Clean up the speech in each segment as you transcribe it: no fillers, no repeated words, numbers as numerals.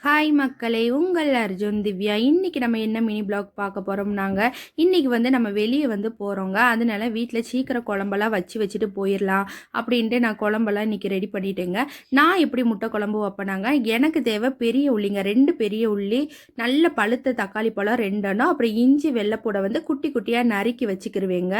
Hi மக்களே, உங்கள் அர்ஜுன் திவ்யா. இன்றைக்கி நம்ம என்ன மினி பிளாக் பார்க்க போகிறோம்னாங்க, இன்றைக்கி நம்ம வெளியே போகிறோங்க. அதனால வீட்டில் சீக்கிரம் குழம்பெல்லாம் வச்சுட்டு போயிடலாம் அப்படின்ட்டு நான் குழம்பெல்லாம் இன்றைக்கி ரெடி பண்ணிட்டேங்க. நான் எப்படி முட்டை குழம்பு வைப்பேனாங்க, எனக்கு தேவை பெரிய உள்ளிங்க, 2 பெரிய உள்ளி, நல்ல பழுத்த தக்காளி பழம் 2 அப்புறம் இஞ்சி வெள்ளைப்பூடை குட்டி குட்டியாக நறுக்கி வச்சுக்கிருவேங்க.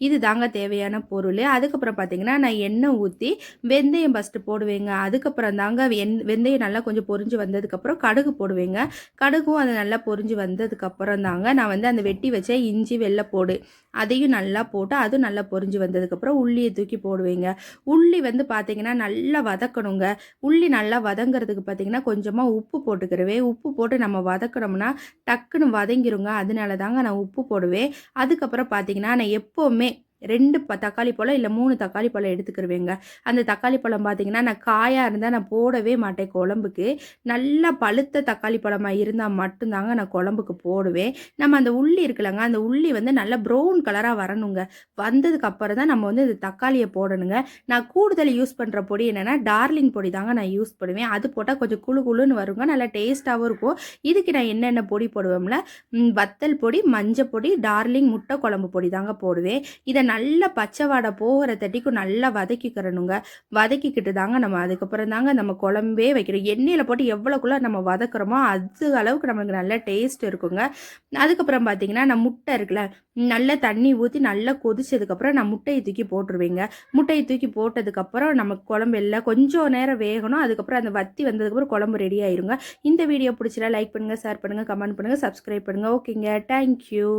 இது தாங்க தேவையான பொருள். அதுக்கப்புறம் பார்த்திங்கன்னா நான் எண்ணெய் ஊற்றி வெந்தயம் ஃபஸ்ட்டு போடுவேங்க. அதுக்கப்புறம் தாங்க வெந்தயம் நல்லா கொஞ்சம் பொரிஞ்சு வந்ததுக்கப்புறம் கடுகு போடுவேங்க. கடுகும் அது நல்லா பொரிஞ்சு வந்ததுக்கப்புறம் தாங்க நான் அந்த வெட்டி வச்ச இஞ்சி வெள்ளைப்பூடு அதையும் நல்லா போட்டு அதுவும் நல்லா பொரிஞ்சு வந்ததுக்கப்புறம் உள்ளியை தூக்கி போடுவேங்க. உள்ளி பார்த்தீங்கன்னா நல்லா வதக்கணுங்க. உள்ளி நல்லா வதங்கிறதுக்கு பார்த்தீங்கன்னா கொஞ்சமாக உப்பு போட்டுக்கிறவே. உப்பு போட்டு நம்ம வதக்கணும்னா டக்குன்னு வதங்கிருங்க. அதனால தாங்க நான் உப்பு போடுவேன். அதுக்கப்புறம் பார்த்தீங்கன்னா நான் எப்போவுமே 2 தக்காளி பழம் இல்லை 3 தக்காளி பழம் எடுத்துக்கிருவேங்க. அந்த தக்காளி பழம் பார்த்தீங்கன்னா நான் காயாக இருந்தால் நான் போடவே மாட்டேன் குழம்புக்கு. நல்லா பழுத்த தக்காளி பழமாக இருந்தால் மட்டும்தாங்க நான் குழம்புக்கு போடுவேன். நம்ம அந்த உள்ளி இருக்குல்லங்க, அந்த உள்ளி நல்லா ப்ரௌன் கலராக வரணுங்க. வந்ததுக்கு அப்புறம் தான் நம்ம இந்த தக்காளியை போடணுங்க. நான் கூடுதல் யூஸ் பண்ணுற பொடி என்னென்னா டார்லிங் பொடி தாங்க நான் யூஸ் பண்ணுவேன். அது போட்டால் கொஞ்சம் குழு குழுன்னு வருங்க, நல்லா டேஸ்ட்டாகவும் இருக்கும். இதுக்கு நான் என்னென்ன பொடி போடுவேன்ல, வத்தல் பொடி, மஞ்சள் பொடி, டார்லிங் முட்டை குழம்பு பொடி தாங்க போடுவேன். இதை நல்லா பச்சை வாடை போகிற தட்டிக்கும் நல்லா வதக்கிக்கிறணுங்க. வதக்கிக்கிட்டு தாங்க நம்ம அதுக்கப்புறம் தாங்க நம்ம குழம்பே வைக்கிறோம். எண்ணெயில் போட்டு எவ்வளோக்குள்ள நம்ம வதக்குறோமோ அது அளவுக்கு நமக்கு நல்ல டேஸ்ட் இருக்குங்க. அதுக்கப்புறம் பார்த்தீங்கன்னா நான் முட்டை இருக்குல்ல, நல்லா தண்ணி ஊற்றி நல்லா கொதிச்சதுக்கப்புறம் நான் முட்டையை தூக்கி போட்டுருவேங்க. முட்டையை தூக்கி போட்டதுக்கப்புறம் நம்ம குழம்பு எல்லாம் கொஞ்சம் நேரம் வேகணும். அதுக்கப்புறம் அந்த வத்தி வந்ததுக்கப்புறம் குழம்பு ரெடி ஆயிருங்க. இந்த வீடியோ பிடிச்சினா லைக் பண்ணுங்கள், ஷேர் பண்ணுங்கள், கமெண்ட் பண்ணுங்கள், சப்ஸ்கிரைப் பண்ணுங்கள். ஓகேங்க, தேங்க்யூ.